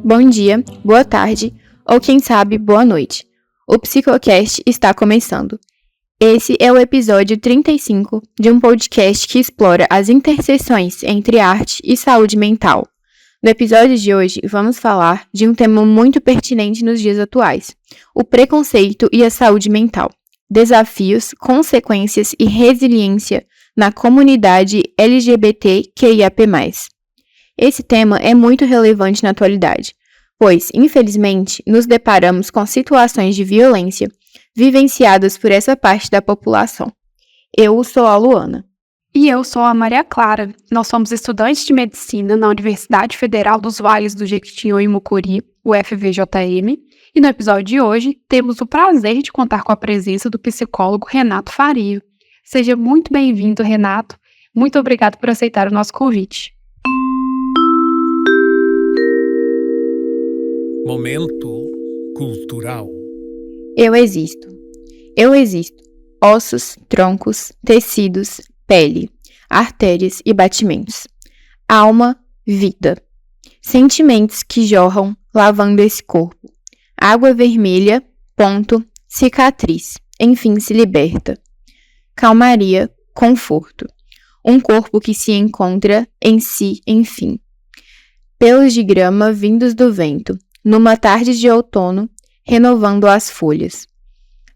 bom dia, boa tarde ou quem sabe boa noite. O Psicocast está começando. Esse é o episódio 35 de um podcast que explora as interseções entre arte e saúde mental. No episódio de hoje, vamos falar de um tema muito pertinente nos dias atuais: o preconceito e a saúde mental. Desafios, consequências e resiliência na comunidade LGBTQIAP+. Esse tema é muito relevante na atualidade, pois, infelizmente, nos deparamos com situações de violência vivenciadas por essa parte da população. Eu sou a Luana. E eu sou a Maria Clara. Nós somos estudantes de medicina na Universidade Federal dos Vales do Jequitinhonha e Mucuri, UFVJM, e no episódio de hoje temos o prazer de contar com a presença do psicólogo Renato Fario. Seja muito bem-vindo, Renato. Muito obrigado por aceitar o nosso convite. Momento cultural. Eu existo. Eu existo. Ossos, troncos, tecidos, pele, artérias e batimentos. Alma, vida. Sentimentos que jorram, lavando esse corpo. Água vermelha, ponto, cicatriz. Enfim, se liberta. Calmaria, conforto. Um corpo que se encontra em si, enfim. Pelos de grama vindos do vento, numa tarde de outono, renovando as folhas.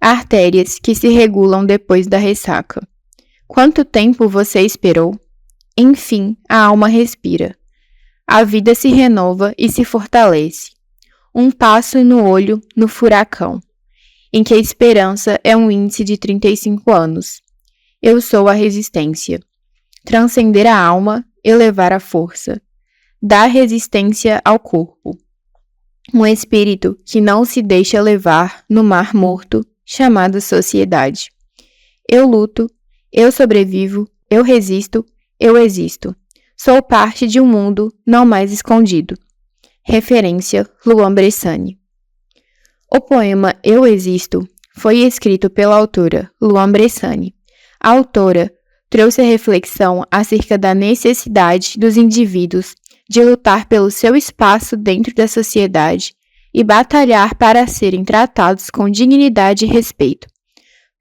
Artérias que se regulam depois da ressaca. Quanto tempo você esperou? Enfim, a alma respira. A vida se renova e se fortalece. Um passo no olho no furacão, em que a esperança é um índice de 35 anos. Eu sou a resistência. Transcender a alma, elevar a força. Dar resistência ao corpo. Um espírito que não se deixa levar no mar morto, chamado sociedade. Eu luto, eu sobrevivo, eu resisto, eu existo. Sou parte de um mundo não mais escondido. Referência Luan Bressani. O poema Eu Existo foi escrito pela autora Luan Bressani. A autora trouxe a reflexão acerca da necessidade dos indivíduos de lutar pelo seu espaço dentro da sociedade e batalhar para serem tratados com dignidade e respeito,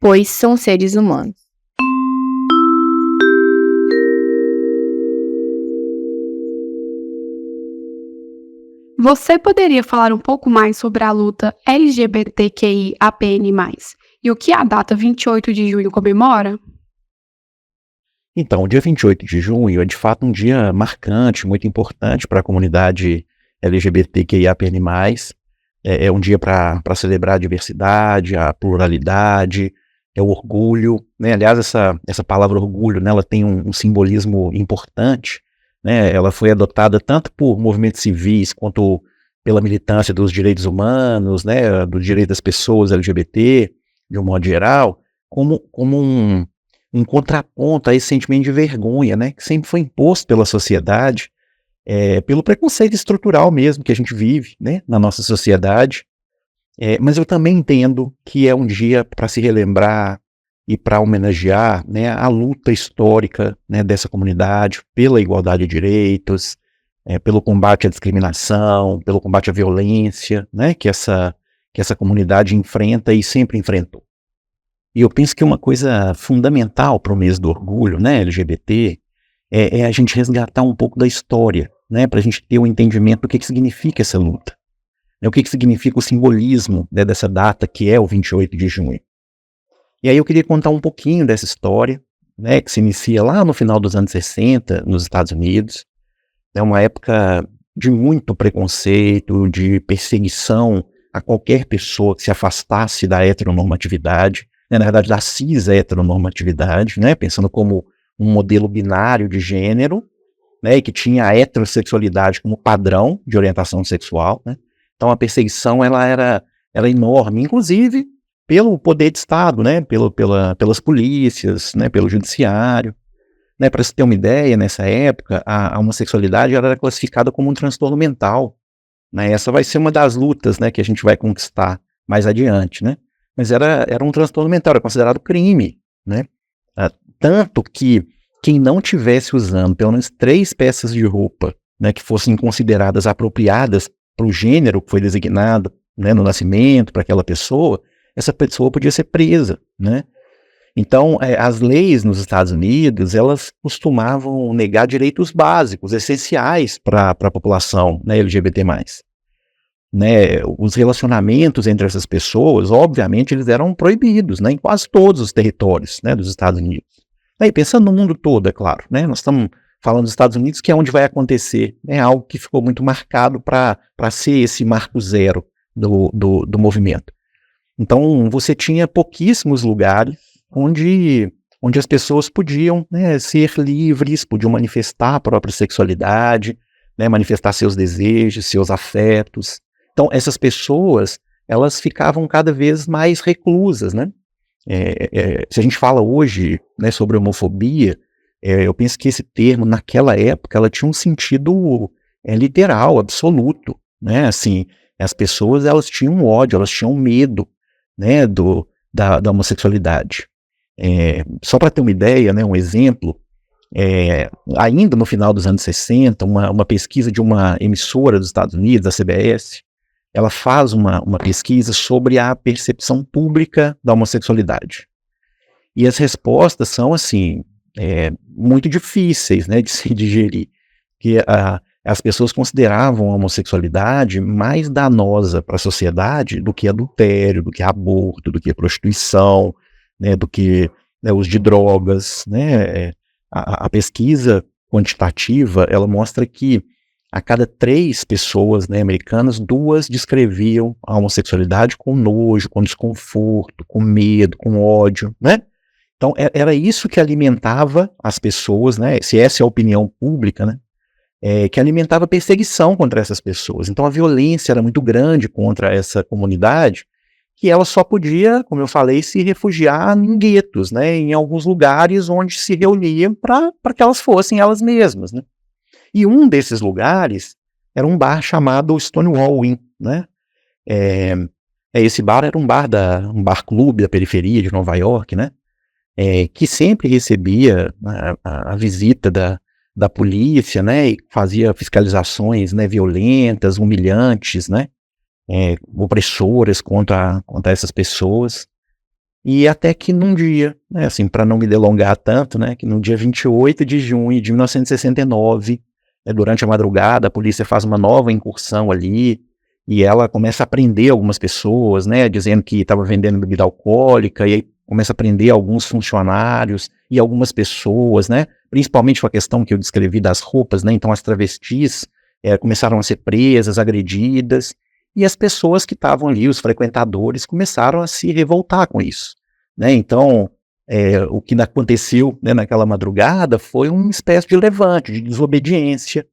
pois são seres humanos. Você poderia falar um pouco mais sobre a luta LGBTQIAPN+, e o que a data 28 de junho comemora? Então, o dia 28 de junho é de fato um dia marcante, muito importante para a comunidade LGBTQIAPN+. É um dia para celebrar a diversidade, a pluralidade, é o orgulho, né? Aliás, essa palavra orgulho, né, ela tem um simbolismo importante, né? Ela foi adotada tanto por movimentos civis quanto pela militância dos direitos humanos, né, do direito das pessoas LGBT, de um modo geral, como um contraponto a esse sentimento de vergonha, né, que sempre foi imposto pela sociedade, pelo preconceito estrutural mesmo que a gente vive, né, na nossa sociedade. Mas eu também entendo que é um dia para se relembrar e para homenagear, né, a luta histórica, né, dessa comunidade pela igualdade de direitos, pelo combate à discriminação, pelo combate à violência, né, que essa comunidade enfrenta e sempre enfrentou. E eu penso que uma coisa fundamental para o mês do orgulho, né, LGBT, é a gente resgatar um pouco da história, né, para a gente ter um entendimento do que significa essa luta, né, o que significa o simbolismo, né, dessa data que é o 28 de junho. E aí eu queria contar um pouquinho dessa história, né, que se inicia lá no final dos anos 60, nos Estados Unidos. É uma época de muito preconceito, de perseguição a qualquer pessoa que se afastasse da heteronormatividade, né, na verdade da cis-heteronormatividade, né, pensando como um modelo binário de gênero, né, e que tinha a heterossexualidade como padrão de orientação sexual, né. Então a perseguição ela era enorme, inclusive pelo poder de Estado, né, pelas polícias, né, pelo judiciário. Né, para você ter uma ideia, nessa época, a homossexualidade era classificada como um transtorno mental. Né, essa vai ser uma das lutas, né, que a gente vai conquistar mais adiante. Né, mas era um transtorno mental, era considerado crime. Né, tanto que quem não tivesse usando pelo menos 3 peças de roupa, né, que fossem consideradas apropriadas o gênero que foi designado, né, no nascimento para aquela pessoa, essa pessoa podia ser presa, né? Então, as leis nos Estados Unidos, elas costumavam negar direitos básicos, essenciais para a população, né, LGBT+. Né, os relacionamentos entre essas pessoas, obviamente, eles eram proibidos, né, em quase todos os territórios, né, dos Estados Unidos. E pensando no mundo todo, é claro, né, nós estamos falando dos Estados Unidos, que é onde vai acontecer, né, algo que ficou muito marcado para ser esse marco zero do movimento. Então, você tinha pouquíssimos lugares onde as pessoas podiam, né, ser livres, podiam manifestar a própria sexualidade, né, manifestar seus desejos, seus afetos. Então, essas pessoas, elas ficavam cada vez mais reclusas, né? Se a gente fala hoje, né, sobre homofobia, eu penso que esse termo, naquela época, ela tinha um sentido literal, absoluto, né? Assim, as pessoas, elas tinham ódio, elas tinham medo, né, da homossexualidade. Só para ter uma ideia, né, um exemplo, ainda no final dos anos 60, uma pesquisa de uma emissora dos Estados Unidos, a CBS, ela faz uma pesquisa sobre a percepção pública da homossexualidade. E as respostas são, assim, muito difíceis, né, de se digerir. Que as pessoas consideravam a homossexualidade mais danosa para a sociedade do que adultério, do que aborto, do que prostituição, né, do que, né, uso de drogas, né. A pesquisa quantitativa, ela mostra que a cada 3 pessoas, né, americanas, 2 descreviam a homossexualidade com nojo, com desconforto, com medo, com ódio, né? Então, era isso que alimentava as pessoas, né? Se essa é a opinião pública, né? Que alimentava perseguição contra essas pessoas. Então, a violência era muito grande contra essa comunidade, que ela só podia, como eu falei, se refugiar em guetos, né? Em alguns lugares onde se reuniam para que elas fossem elas mesmas, né? E um desses lugares era um bar chamado Stonewall Inn, né? Esse bar era um bar clube da periferia de Nova York, né? Que sempre recebia a visita da polícia, né? E fazia fiscalizações, né, violentas, humilhantes, né? Opressoras contra essas pessoas. E até que num dia, né, assim, para não me delongar tanto, né, que no dia 28 de junho de 1969, durante a madrugada, a polícia faz uma nova incursão ali, e ela começa a prender algumas pessoas, né, dizendo que estava vendendo bebida alcoólica, e aí começa a prender alguns funcionários e algumas pessoas, né, principalmente com a questão que eu descrevi das roupas, né, então as travestis começaram a ser presas, agredidas, e as pessoas que estavam ali, os frequentadores, começaram a se revoltar com isso, né, então o que aconteceu, né, naquela madrugada foi uma espécie de levante, de desobediência,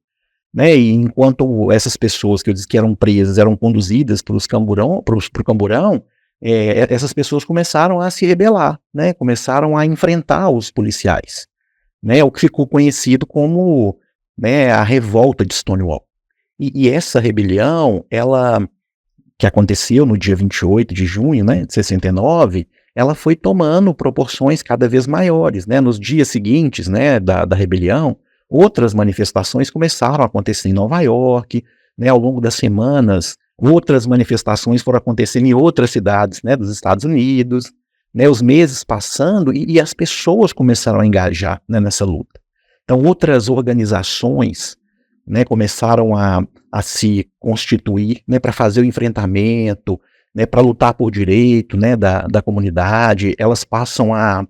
né, e enquanto essas pessoas que eu disse que eram presas eram conduzidas para o camburão, essas pessoas começaram a se rebelar, né, começaram a enfrentar os policiais, né, o que ficou conhecido como, né, a revolta de Stonewall. E essa rebelião, ela, que aconteceu no dia 28 de junho, né, de 69, ela foi tomando proporções cada vez maiores, né? Nos dias seguintes, né, da rebelião, outras manifestações começaram a acontecer em Nova York, né? Ao longo das semanas, outras manifestações foram acontecendo em outras cidades, né, dos Estados Unidos, né? Os meses passando e as pessoas começaram a engajar, né, nessa luta. Então, outras organizações, né, começaram a se constituir, né, para fazer o enfrentamento, né, para lutar por direito, né, da comunidade. Elas passam a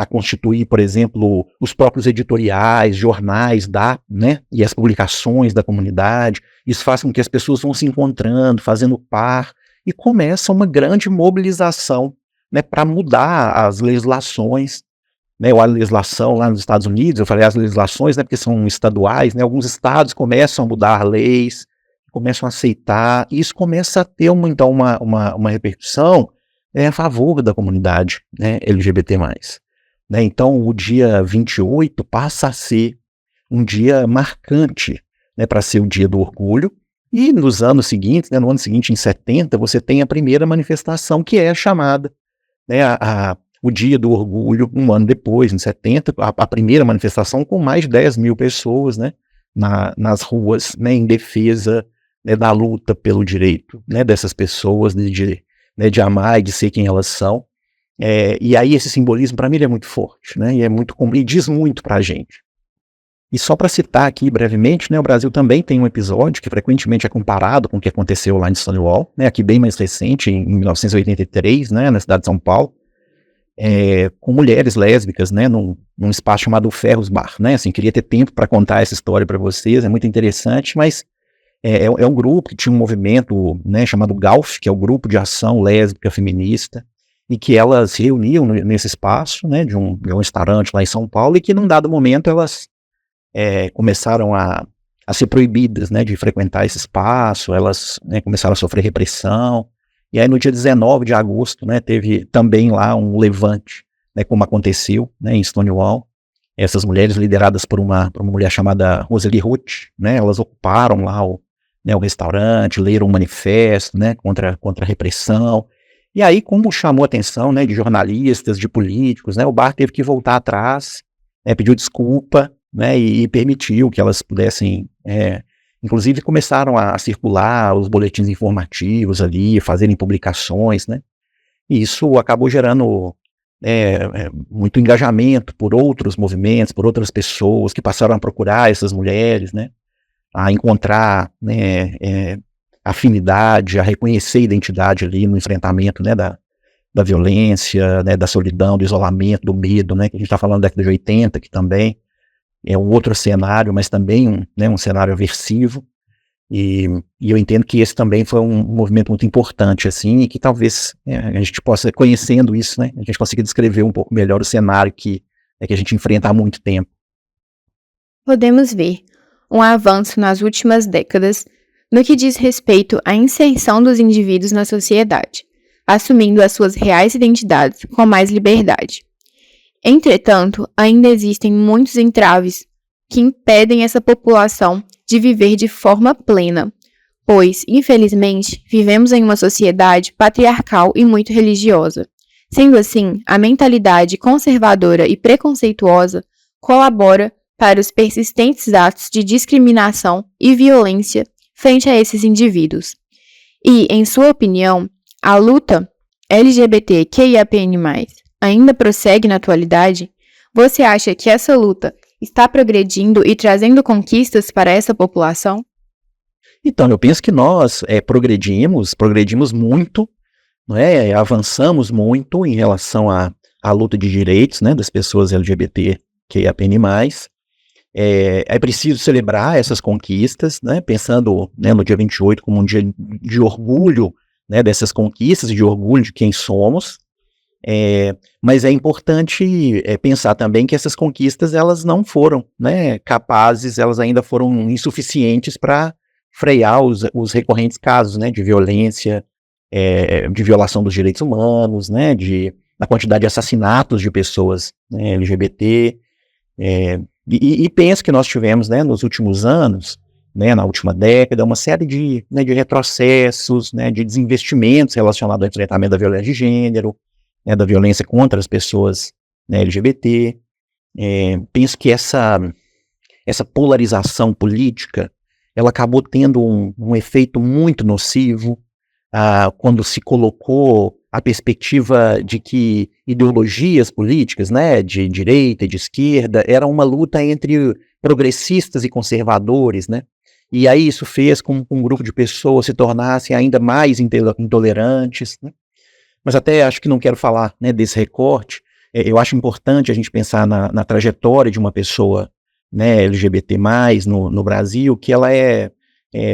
constituir, por exemplo, os próprios editoriais, jornais, né, e as publicações da comunidade. Isso faz com que as pessoas vão se encontrando, fazendo par, e começa uma grande mobilização, né, para mudar as legislações, né, ou a legislação lá nos Estados Unidos. Eu falei as legislações, né, porque são estaduais, né, alguns estados começam a mudar leis, começam a aceitar, e isso começa a ter então uma repercussão a favor da comunidade, né, LGBT+. Né, então o dia 28 passa a ser um dia marcante, né, para ser o dia do orgulho, e nos anos seguintes, né, no ano seguinte, em 70, você tem a primeira manifestação, que é chamada, né, o dia do orgulho, um ano depois, em 70, a primeira manifestação com mais de 10 mil pessoas, né, nas ruas, né, em defesa né, da luta pelo direito, né, dessas pessoas, né, de amar e de ser quem elas são. E aí esse simbolismo, para mim, ele é muito forte, né, e diz muito para a gente. E só para citar aqui brevemente, né, o Brasil também tem um episódio que frequentemente é comparado com o que aconteceu lá em Stonewall, né, aqui bem mais recente, em 1983, né, na cidade de São Paulo, com mulheres lésbicas, né, num espaço chamado Ferros Bar, né, assim, queria ter tempo para contar essa história para vocês, é muito interessante, mas é um grupo que tinha um movimento, né, chamado GALF, que é o Grupo de Ação Lésbica Feminista, e que elas se reuniam nesse espaço, né, de um restaurante lá em São Paulo, e que num dado momento elas começaram a ser proibidas, né, de frequentar esse espaço, elas, né, começaram a sofrer repressão, e aí no dia 19 de agosto, né, teve também lá um levante, né, como aconteceu, né, em Stonewall. Essas mulheres lideradas por uma mulher chamada Rosalie Hood, né, elas ocuparam lá o restaurante, leram um manifesto, né, contra a repressão. E aí, como chamou a atenção, né, de jornalistas, de políticos, né, o bar teve que voltar atrás, né, pediu desculpa, né, e permitiu que elas pudessem, inclusive começaram a circular os boletins informativos ali, fazerem publicações, né, e isso acabou gerando muito engajamento por outros movimentos, por outras pessoas que passaram a procurar essas mulheres, né, a encontrar, né, afinidade, a reconhecer a identidade ali no enfrentamento, né, da violência, né, da solidão, do isolamento, do medo, né, que a gente está falando da década de 80, que também é um outro cenário, mas também um cenário aversivo, e eu entendo que esse também foi um movimento muito importante, assim, e que talvez a gente possa, conhecendo isso, né, a gente consiga descrever um pouco melhor o cenário que a gente enfrenta há muito tempo. Podemos ver um avanço nas últimas décadas no que diz respeito à inserção dos indivíduos na sociedade, assumindo as suas reais identidades com mais liberdade. Entretanto, ainda existem muitos entraves que impedem essa população de viver de forma plena, pois, infelizmente, vivemos em uma sociedade patriarcal e muito religiosa. Sendo assim, a mentalidade conservadora e preconceituosa colabora para os persistentes atos de discriminação e violência frente a esses indivíduos. E, em sua opinião, a luta LGBTQIAPN+, ainda prossegue na atualidade? Você acha que essa luta está progredindo e trazendo conquistas para essa população? Então, eu penso que nós progredimos muito, não é? Avançamos muito em relação à luta de direitos, né, das pessoas LGBTQIAPN+. É preciso celebrar essas conquistas, né, pensando, né, no dia 28 como um dia de orgulho, né, dessas conquistas, de orgulho de quem somos. Mas é importante pensar também que essas conquistas elas não foram, né, capazes, elas ainda foram insuficientes para frear os recorrentes casos, né, de violência, de violação dos direitos humanos, né, da quantidade de assassinatos de pessoas, né, LGBT. E penso que nós tivemos, né, nos últimos anos, né, na última década, uma série de retrocessos, né, de desinvestimentos relacionados ao enfrentamento da violência de gênero, né, da violência contra as pessoas, né, LGBT. Penso que essa polarização política, ela acabou tendo um efeito muito nocivo quando se colocou a perspectiva de que ideologias políticas, né, de direita e de esquerda, era uma luta entre progressistas e conservadores, né, e aí isso fez com que um grupo de pessoas se tornassem ainda mais intolerantes, né? Mas até acho que não quero falar, né, desse recorte. Eu acho importante a gente pensar na trajetória de uma pessoa, né, LGBT+, no Brasil, que ela é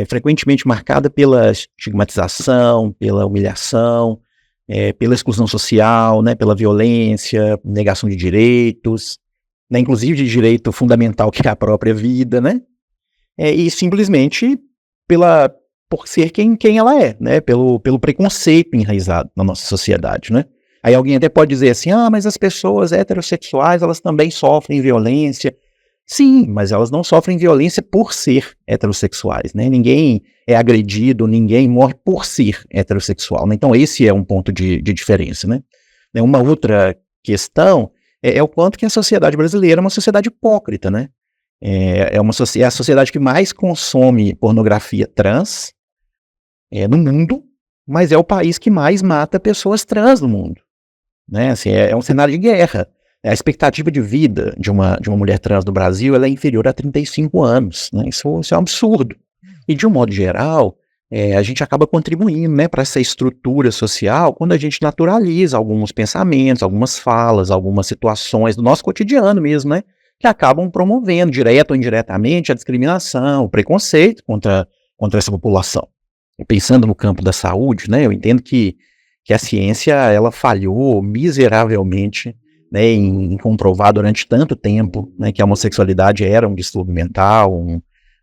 frequentemente marcada pela estigmatização, pela humilhação, pela exclusão social, né, pela violência, negação de direitos, né, inclusive de direito fundamental que é a própria vida, né, e simplesmente por ser quem ela é, né, pelo preconceito enraizado na nossa sociedade, né. Aí alguém até pode dizer assim, mas as pessoas heterossexuais, elas também sofrem violência. Sim, mas elas não sofrem violência por ser heterossexuais, né? Ninguém é agredido, ninguém morre por ser heterossexual, né? Então esse é um ponto de diferença, né? Uma outra questão é o quanto que a sociedade brasileira é uma sociedade hipócrita, né? É a sociedade que mais consome pornografia trans, no mundo, mas é o país que mais mata pessoas trans no mundo, né? Assim, é um cenário de guerra. A expectativa de vida de uma mulher trans no Brasil, ela é inferior a 35 anos, né? Isso é um absurdo. E de um modo geral, a gente acaba contribuindo, né, para essa estrutura social quando a gente naturaliza alguns pensamentos, algumas falas, algumas situações do nosso cotidiano mesmo, né, que acabam promovendo, direto ou indiretamente, a discriminação, o preconceito contra essa população. E pensando no campo da saúde, né, eu entendo que a ciência ela falhou miseravelmente, né, em comprovar durante tanto tempo, né, que a homossexualidade era um distúrbio mental,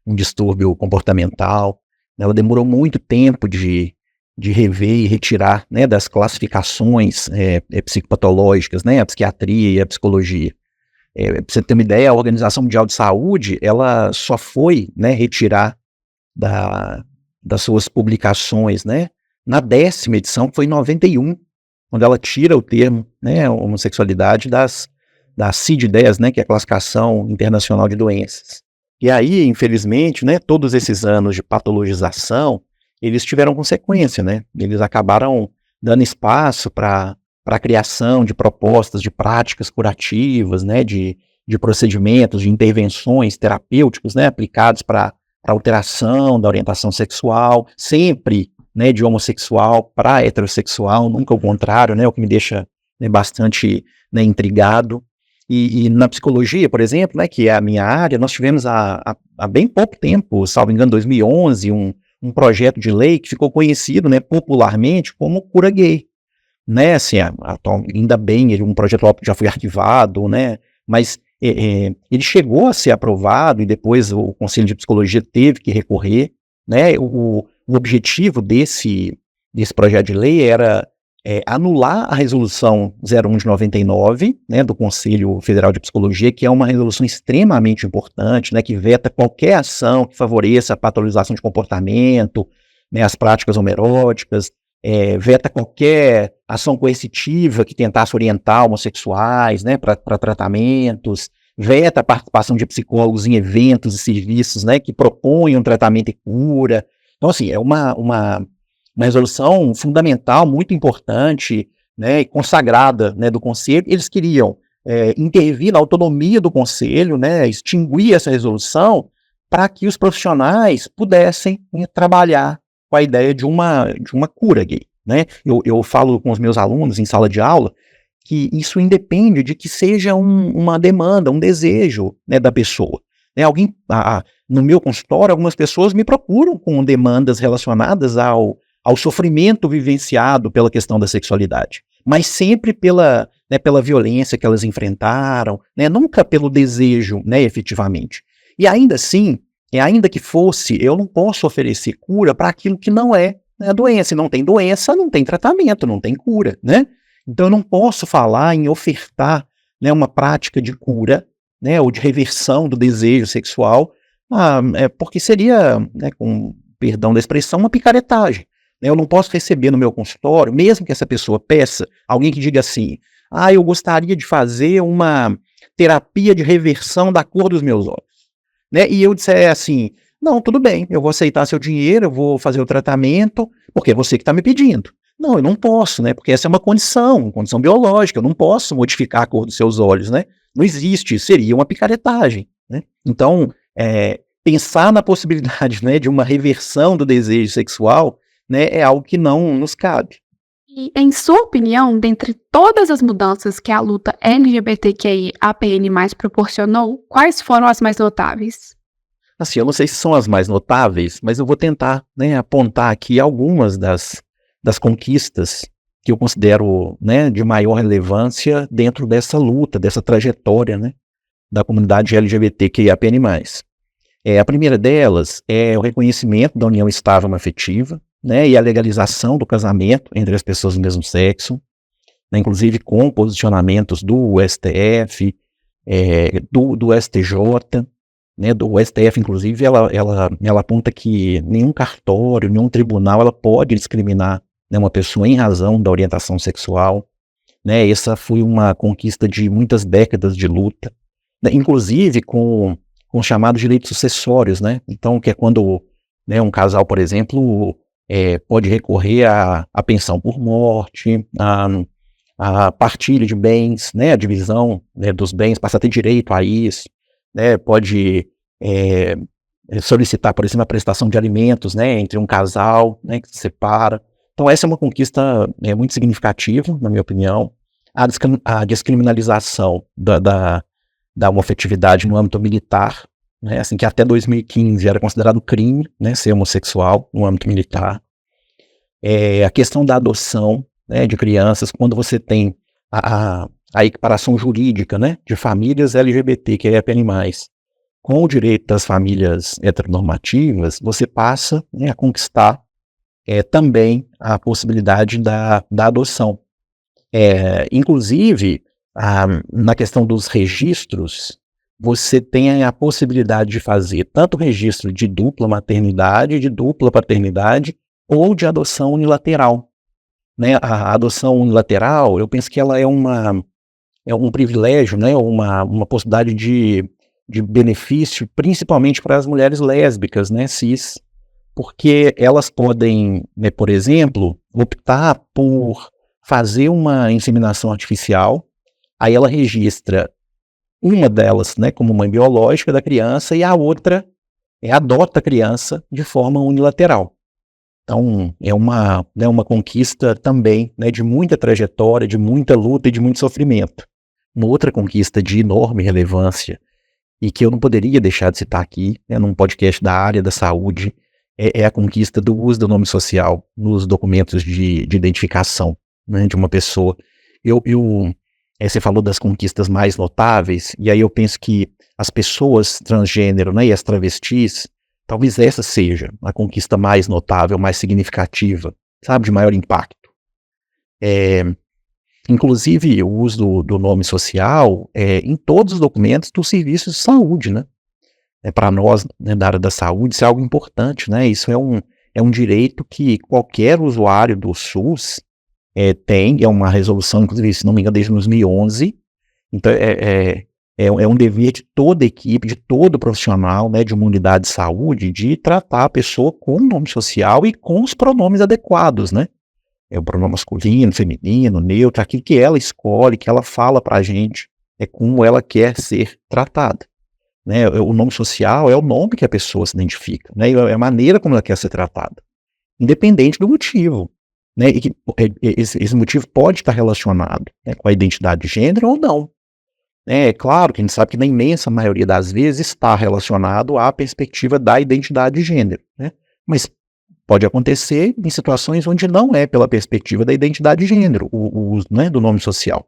um distúrbio comportamental. Ela demorou muito tempo de rever e retirar, né, das classificações psicopatológicas, né, a psiquiatria e a psicologia. Para você ter uma ideia, a Organização Mundial de Saúde, ela só foi, né, retirar das suas publicações, né, na 10ª edição, que foi em 91, quando ela tira o termo, né, homossexualidade da CID-10, né, que é a Classificação Internacional de Doenças. E aí, infelizmente, né, todos esses anos de patologização, eles tiveram consequência, né? Eles acabaram dando espaço para a criação de propostas, de práticas curativas, né, de procedimentos, de intervenções terapêuticas, né, aplicados para alteração da orientação sexual, sempre, né, de homossexual para heterossexual, nunca o contrário, né, o que me deixa, né, bastante, né, intrigado. E na psicologia, por exemplo, né, que é a minha área, nós tivemos há bem pouco tempo, salvo engano, 2011, um projeto de lei que ficou conhecido, né, popularmente como cura gay. Né, assim, ainda bem, um projeto já foi arquivado, né, mas ele chegou a ser aprovado e depois o Conselho de Psicologia teve que recorrer, né. O objetivo desse projeto de lei era anular a resolução 01 de 99, né, do Conselho Federal de Psicologia, que é uma resolução extremamente importante, né, que veta qualquer ação que favoreça a patologização de comportamento, né, as práticas homoeróticas, veta qualquer ação coercitiva que tentasse orientar homossexuais, né, para tratamentos, veta a participação de psicólogos em eventos e serviços, né, que propõem um tratamento e cura. Então, assim, é uma resolução fundamental, muito importante, né, e consagrada, né, do Conselho. Eles queriam intervir na autonomia do Conselho, né, extinguir essa resolução para que os profissionais pudessem, né, trabalhar com a ideia de uma cura gay. Né? Eu falo com os meus alunos em sala de aula que isso independe de que seja uma demanda, um desejo, né, da pessoa. Né, no meu consultório, algumas pessoas me procuram com demandas relacionadas ao sofrimento vivenciado pela questão da sexualidade, mas sempre pela violência que elas enfrentaram, né, nunca pelo desejo, né, efetivamente. E ainda assim, ainda que fosse, eu não posso oferecer cura para aquilo que não é, né, doença. Se não tem doença, não tem tratamento, não tem cura, né? Então eu não posso falar em ofertar, né, uma prática de cura, né, ou de reversão do desejo sexual, porque seria, né, com perdão da expressão, uma picaretagem. Eu não posso receber no meu consultório, mesmo que essa pessoa peça, alguém que diga assim, eu gostaria de fazer uma terapia de reversão da cor dos meus olhos. Né? E eu disser assim, não, tudo bem, eu vou aceitar seu dinheiro, eu vou fazer o tratamento, porque é você que está me pedindo. Não, eu não posso, né? Porque essa é uma condição biológica, eu não posso modificar a cor dos seus olhos, né? Não existe, seria uma picaretagem, né? Então, pensar na possibilidade, né, de uma reversão do desejo sexual, né, é algo que não nos cabe. E, em sua opinião, dentre todas as mudanças que a luta LGBTQI-APN+ proporcionou, quais foram as mais notáveis? Assim, eu não sei se são as mais notáveis, mas eu vou tentar, né, apontar aqui algumas das conquistas que eu considero, né, de maior relevância dentro dessa luta, dessa trajetória, né, da comunidade LGBTQI-APN+. A primeira delas é o reconhecimento da união estável afetiva, né, e a legalização do casamento entre as pessoas do mesmo sexo, né, inclusive com posicionamentos do STF, do STJ, né, do STF, inclusive, ela aponta que nenhum cartório, nenhum tribunal, ela pode discriminar, né, uma pessoa em razão da orientação sexual. Né, essa foi uma conquista de muitas décadas de luta, né, inclusive com os chamados direitos sucessórios, né, então, que é quando, né, um casal, por exemplo, pode recorrer à pensão por morte, a partilha de bens, né, a divisão, né, dos bens, passa a ter direito a isso, né, pode solicitar, por exemplo, a prestação de alimentos, né, entre um casal, né, que se separa. Então essa é uma conquista muito significativa, na minha opinião. A descriminalização da homoafetividade no âmbito militar, né, assim, que até 2015 era considerado crime, né, ser homossexual no âmbito militar. A questão da adoção, né, de crianças, quando você tem a equiparação jurídica, né, de famílias LGBTQIA+, com o direito das famílias heteronormativas, você passa, né, a conquistar também a possibilidade da adoção. Inclusive, na questão dos registros, você tem a possibilidade de fazer tanto registro de dupla maternidade, de dupla paternidade, ou de adoção unilateral. Né? A adoção unilateral, eu penso que ela é um privilégio, né? uma possibilidade de benefício, principalmente para as mulheres lésbicas, né, cis, porque elas podem, né, por exemplo, optar por fazer uma inseminação artificial, aí ela registra uma delas, né, como mãe biológica da criança e a outra adota a criança de forma unilateral. Então, é uma conquista também, né, de muita trajetória, de muita luta e de muito sofrimento. Uma outra conquista de enorme relevância e que eu não poderia deixar de citar aqui, né, num podcast da área da saúde, é a conquista do uso do nome social nos documentos de identificação, né, de uma pessoa. Você falou das conquistas mais notáveis, e aí eu penso que as pessoas transgênero, né, e as travestis, talvez essa seja a conquista mais notável, mais significativa, sabe, de maior impacto. Inclusive o uso do nome social em todos os documentos dos serviços de saúde, né? Para nós, né, da área da saúde, isso é algo importante, né? Isso é um direito que qualquer usuário do SUS tem, é uma resolução, inclusive, se não me engano, desde 2011, então é um dever de toda a equipe, de todo profissional, né, de uma unidade de saúde, de tratar a pessoa com o nome social e com os pronomes adequados, né? O pronome masculino, feminino, neutro, aquilo que ela escolhe, que ela fala pra gente, é como ela quer ser tratada. Né? O nome social é o nome que a pessoa se identifica, né? É a maneira como ela quer ser tratada, independente do motivo. Né? E que, esse motivo pode estar relacionado, né, com a identidade de gênero ou não. É claro que a gente sabe que na imensa maioria das vezes está relacionado à perspectiva da identidade de gênero, né? Mas pode acontecer em situações onde não é pela perspectiva da identidade de gênero, o uso, né, do nome social.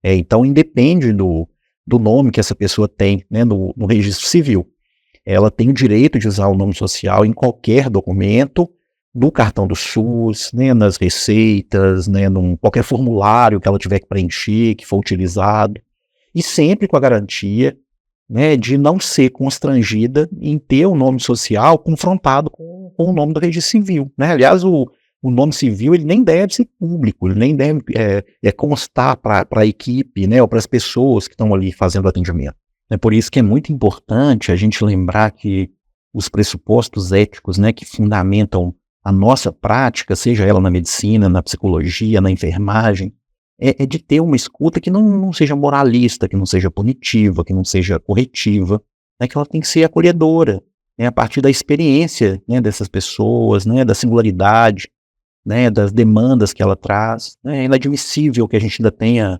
Então, independe do nome que essa pessoa tem, né, no registro civil. Ela tem o direito de usar o nome social em qualquer documento, no cartão do SUS, né, nas receitas, né, qualquer formulário que ela tiver que preencher, que for utilizado, e sempre com a garantia, né, de não ser constrangida em ter o nome social confrontado com o nome do registro civil. Né? Aliás, o nome civil ele nem deve ser público, ele nem deve constar para a equipe, né, ou para as pessoas que estão ali fazendo o atendimento. É por isso que é muito importante a gente lembrar que os pressupostos éticos, né, que fundamentam a nossa prática, seja ela na medicina, na psicologia, na enfermagem, é de ter uma escuta que não seja moralista, que não seja punitiva, que não seja corretiva, né, que ela tem que ser acolhedora, né, a partir da experiência, né, dessas pessoas, né, da singularidade, né, das demandas que ela traz. Né, é inadmissível que a gente ainda tenha,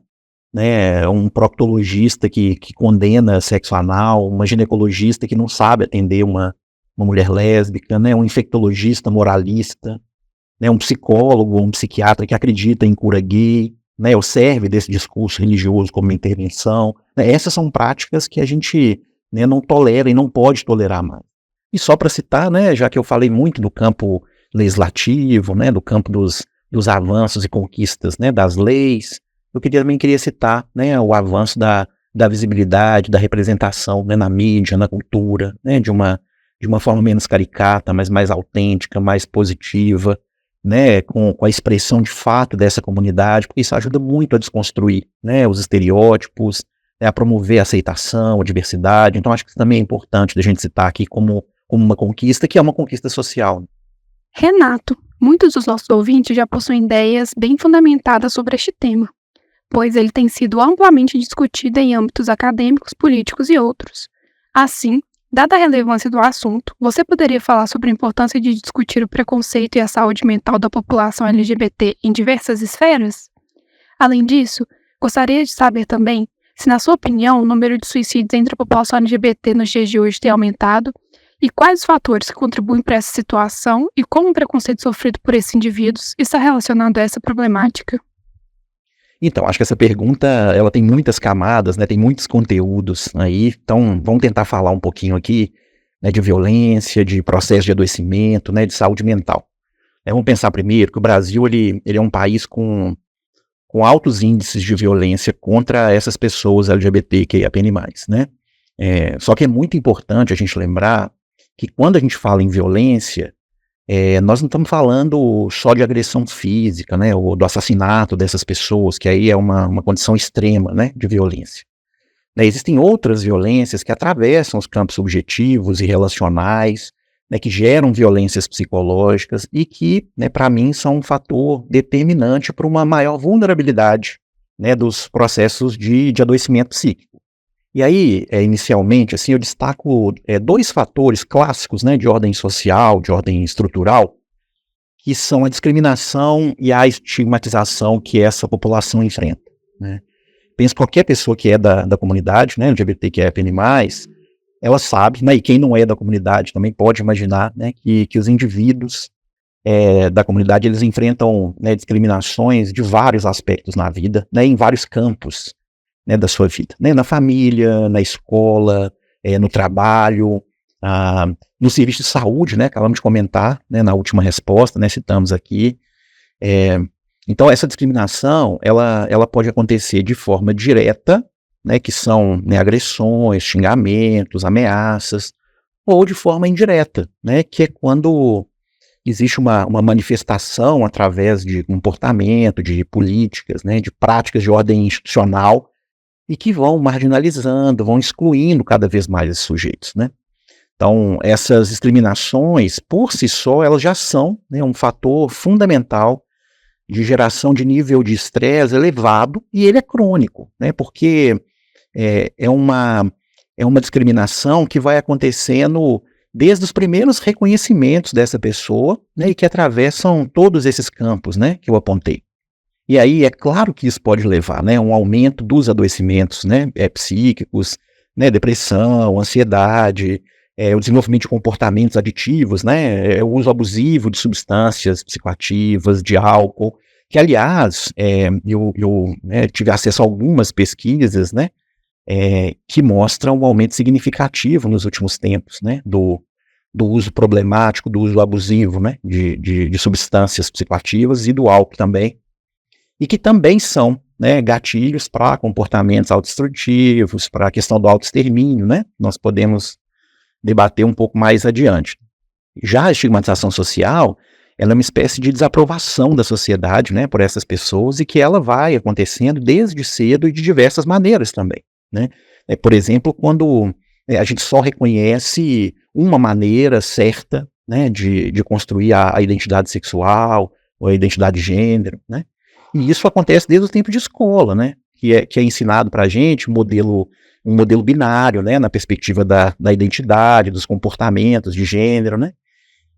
né, um proctologista que condena sexo anal, uma ginecologista que não sabe atender uma mulher lésbica, né, um infectologista moralista, né, um psicólogo, um psiquiatra que acredita em cura gay, né, ou serve desse discurso religioso como intervenção. Né, essas são práticas que a gente, né, não tolera e não pode tolerar mais. E só para citar, né, já que eu falei muito do campo legislativo, né, do campo dos avanços e conquistas, né, das leis, eu também queria citar, né, o avanço da visibilidade, da representação, né, na mídia, na cultura, né, de uma forma menos caricata, mas mais autêntica, mais positiva, né, com a expressão de fato dessa comunidade, porque isso ajuda muito a desconstruir, né, os estereótipos, né, a promover a aceitação, a diversidade. Então acho que isso também é importante da gente citar aqui como uma conquista, que é uma conquista social. Renato, muitos dos nossos ouvintes já possuem ideias bem fundamentadas sobre este tema, pois ele tem sido amplamente discutido em âmbitos acadêmicos, políticos e outros. Assim, dada a relevância do assunto, você poderia falar sobre a importância de discutir o preconceito e a saúde mental da população LGBT em diversas esferas? Além disso, gostaria de saber também se, na sua opinião, o número de suicídios entre a população LGBT nos dias de hoje tem aumentado e quais os fatores que contribuem para essa situação e como o preconceito sofrido por esses indivíduos está relacionado a essa problemática. Então, acho que essa pergunta, ela tem muitas camadas, né, tem muitos conteúdos aí, então vamos tentar falar um pouquinho aqui, né, de violência, de processo de adoecimento, né, de saúde mental. Vamos pensar primeiro que o Brasil, ele é um país com altos índices de violência contra essas pessoas LGBTQIAPN+, né? Só que é muito importante a gente lembrar que quando a gente fala em violência, nós não estamos falando só de agressão física, né, ou do assassinato dessas pessoas, que aí é uma condição extrema, né, de violência. Né, existem outras violências que atravessam os campos subjetivos e relacionais, né, que geram violências psicológicas e que, né, para mim, são um fator determinante para uma maior vulnerabilidade, né, dos processos de adoecimento psíquico. E aí, inicialmente, assim, eu destaco dois fatores clássicos, né, de ordem social, de ordem estrutural, que são a discriminação e a estigmatização que essa população enfrenta, né. Penso que qualquer pessoa que é da comunidade, né, LGBTQIAPN+, ela sabe, né, e quem não é da comunidade também pode imaginar, né, que os indivíduos da comunidade, eles enfrentam, né, discriminações de vários aspectos na vida, né, em vários campos, né, da sua vida, né, na família, na escola, no trabalho, no serviço de saúde, né, acabamos de comentar, né, na última resposta, né, citamos aqui. Então, essa discriminação, ela pode acontecer de forma direta, né, que são, né, agressões, xingamentos, ameaças, ou de forma indireta, né, que é quando existe uma manifestação através de comportamento, de políticas, né, de práticas de ordem institucional, e que vão marginalizando, vão excluindo cada vez mais esses sujeitos, né. Então, essas discriminações, por si só, elas já são, né, um fator fundamental de geração de nível de estresse elevado, e ele é crônico, né, porque é uma discriminação que vai acontecendo desde os primeiros reconhecimentos dessa pessoa, né, e que atravessam todos esses campos, né, que eu apontei. E aí, é claro que isso pode levar, né, a um aumento dos adoecimentos, né, psíquicos, né, depressão, ansiedade, o desenvolvimento de comportamentos aditivos, né, o uso abusivo de substâncias psicoativas, de álcool, que, aliás, eu tive acesso a algumas pesquisas, né, que mostram um aumento significativo nos últimos tempos, né, do uso problemático, do uso abusivo, né, de substâncias psicoativas e do álcool também, e que também são, né, gatilhos para comportamentos autodestrutivos, para a questão do autoextermínio, né, nós podemos debater um pouco mais adiante. Já a estigmatização social, ela é uma espécie de desaprovação da sociedade, né, por essas pessoas, e que ela vai acontecendo desde cedo e de diversas maneiras também, né. Por exemplo, quando a gente só reconhece uma maneira certa, né, de construir a identidade sexual ou a identidade de gênero, né. E isso acontece desde o tempo de escola, né, que é ensinado para a gente um modelo binário, né, na perspectiva da identidade, dos comportamentos de gênero, né,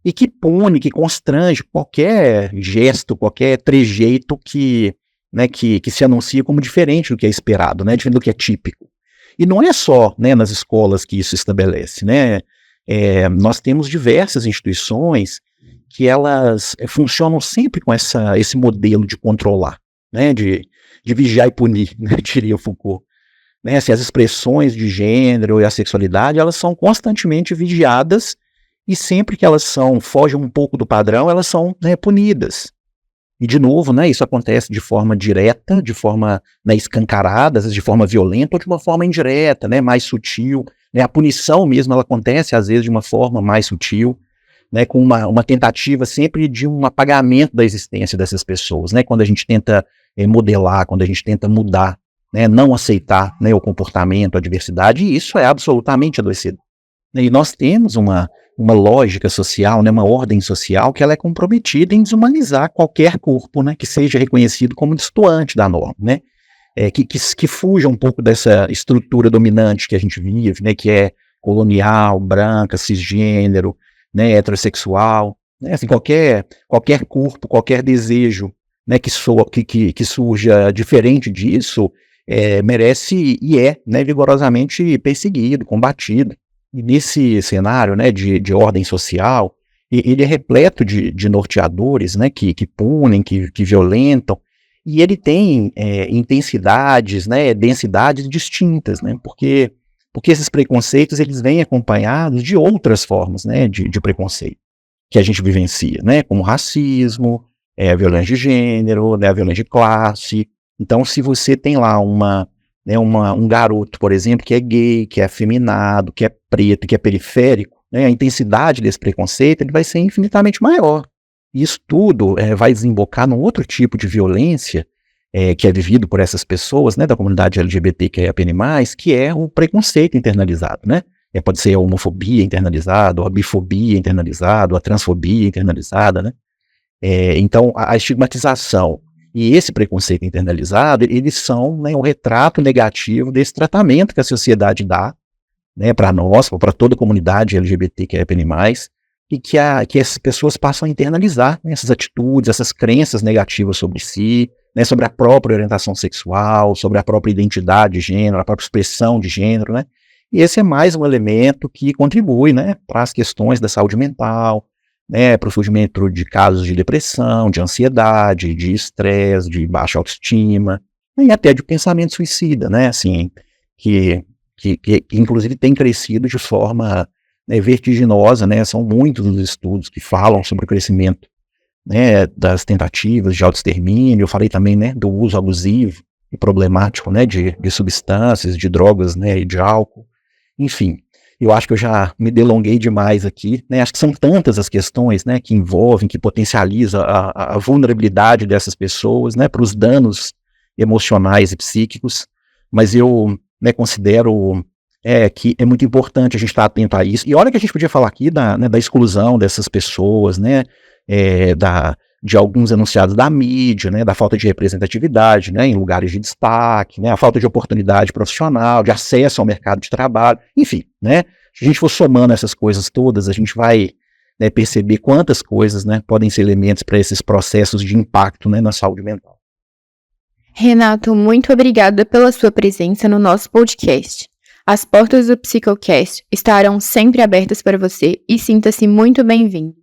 e que pune, que constrange qualquer gesto, qualquer trejeito que se anuncia como diferente do que é esperado, né, diferente do que é típico. E não é só, né, nas escolas que isso estabelece, né, nós temos diversas instituições que elas funcionam sempre com esse modelo de controlar, né, de vigiar e punir, né, diria Foucault. Né, assim, as expressões de gênero e a sexualidade, elas são constantemente vigiadas, e sempre que elas fogem um pouco do padrão, elas são, né, punidas. E, de novo, né, isso acontece de forma direta, de forma, né, escancarada, às vezes de forma violenta, ou de uma forma indireta, né, mais sutil. Né, a punição mesmo, ela acontece, às vezes, de uma forma mais sutil, né, com uma tentativa sempre de um apagamento da existência dessas pessoas, né, quando a gente tenta modelar, quando a gente tenta mudar, né, não aceitar, né, o comportamento, a diversidade, e isso é absolutamente adoecido. E nós temos uma uma lógica social, né, uma ordem social que ela é comprometida em desumanizar qualquer corpo, né, que seja reconhecido como destoante da norma, né, que fuja um pouco dessa estrutura dominante que a gente vive, né, que é colonial, branca, cisgênero, né, heterossexual, né, assim, qualquer corpo, qualquer desejo, né, que surja diferente disso, merece e né, vigorosamente perseguido, combatido. E nesse cenário, né, de ordem social, ele é repleto de norteadores, né, que punem, que violentam, e ele tem intensidades, né, densidades distintas, né, porque esses preconceitos eles vêm acompanhados de outras formas, né, de preconceito que a gente vivencia, né, como racismo, a violência de gênero, né, a violência de classe. Então, se você tem lá um garoto, por exemplo, que é gay, que é afeminado, que é preto, que é periférico, né, a intensidade desse preconceito ele vai ser infinitamente maior. E isso tudo vai desembocar num outro tipo de violência que é vivido por essas pessoas, né, da comunidade LGBTQIAPN+, que é o preconceito internalizado, né? Pode ser a homofobia internalizada, ou a bifobia internalizada, ou a transfobia internalizada, né? Então, a estigmatização e esse preconceito internalizado, eles são, né, um retrato negativo desse tratamento que a sociedade dá, né, para nós, para toda a comunidade LGBTQIAPN+, e que essas pessoas passam a internalizar, né, essas atitudes, essas crenças negativas sobre si, né, sobre a própria orientação sexual, sobre a própria identidade de gênero, a própria expressão de gênero, né? E esse é mais um elemento que contribui, né, para as questões da saúde mental, né, para o surgimento de casos de depressão, de ansiedade, de estresse, de baixa autoestima, e até de pensamento suicida, né, assim, que inclusive tem crescido de forma, né, vertiginosa, né, são muitos os estudos que falam sobre o crescimento, né, das tentativas de autoextermínio. Eu falei também, né, do uso abusivo e problemático, né, de substâncias, de drogas, né, e de álcool, enfim. Eu acho que eu já me delonguei demais aqui, né? Acho que são tantas as questões, né, que envolvem, que potencializam a vulnerabilidade dessas pessoas, né, para os danos emocionais e psíquicos, mas eu, né, considero que é muito importante a gente estar atento a isso. E olha que a gente podia falar aqui da exclusão dessas pessoas, né, de alguns enunciados da mídia, né, da falta de representatividade, né, em lugares de destaque, né, a falta de oportunidade profissional, de acesso ao mercado de trabalho, enfim, né, se a gente for somando essas coisas todas, a gente vai, né, perceber quantas coisas, né, podem ser elementos para esses processos de impacto, né, na saúde mental. Renato, muito obrigada pela sua presença no nosso podcast. As portas do Psicocast estarão sempre abertas para você e sinta-se muito bem-vindo.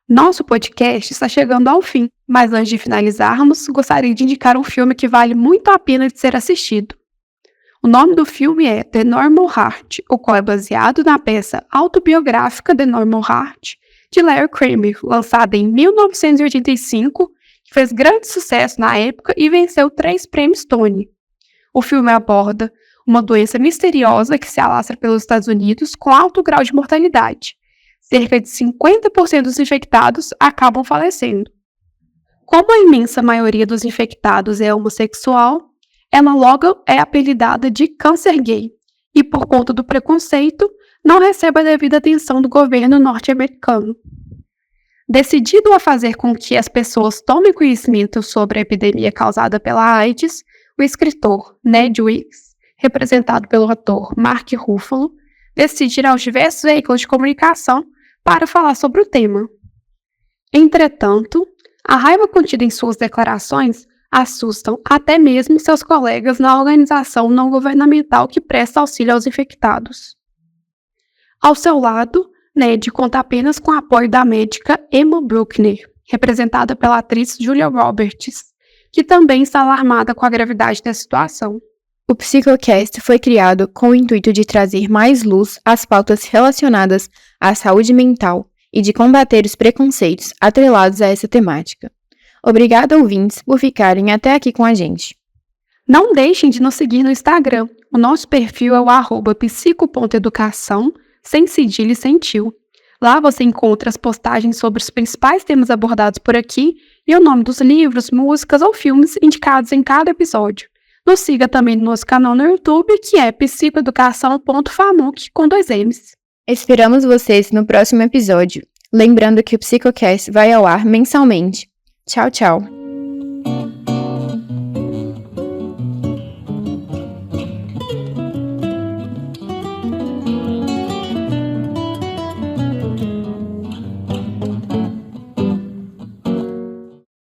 Nosso podcast está chegando ao fim, mas antes de finalizarmos, gostaria de indicar um filme que vale muito a pena de ser assistido. O nome do filme é The Normal Heart, o qual é baseado na peça autobiográfica The Normal Heart, de Larry Kramer, lançada em 1985, que fez grande sucesso na época e venceu 3 prêmios Tony. O filme aborda uma doença misteriosa que se alastra pelos Estados Unidos com alto grau de mortalidade. Cerca de 50% dos infectados acabam falecendo. Como a imensa maioria dos infectados é homossexual, ela logo é apelidada de câncer gay e, por conta do preconceito, não recebe a devida atenção do governo norte-americano. Decidido a fazer com que as pessoas tomem conhecimento sobre a epidemia causada pela AIDS, o escritor Ned Weeks, representado pelo ator Mark Ruffalo, decide ir aos diversos veículos de comunicação para falar sobre o tema. Entretanto, a raiva contida em suas declarações assustam até mesmo seus colegas na organização não governamental que presta auxílio aos infectados. Ao seu lado, Ned conta apenas com o apoio da médica Emma Bruckner, representada pela atriz Julia Roberts, que também está alarmada com a gravidade da situação. O Psicocast foi criado com o intuito de trazer mais luz às pautas relacionadas à saúde mental e de combater os preconceitos atrelados a essa temática. Obrigada, ouvintes, por ficarem até aqui com a gente. Não deixem de nos seguir no Instagram. O nosso perfil é o @psico.educação, sem cedilha e sem tio. Lá você encontra as postagens sobre os principais temas abordados por aqui e o nome dos livros, músicas ou filmes indicados em cada episódio. Nos siga também no nosso canal no YouTube, que é psicoeducação.famuc com 2 M's. Esperamos vocês no próximo episódio. Lembrando que o Psicocast vai ao ar mensalmente. Tchau, tchau!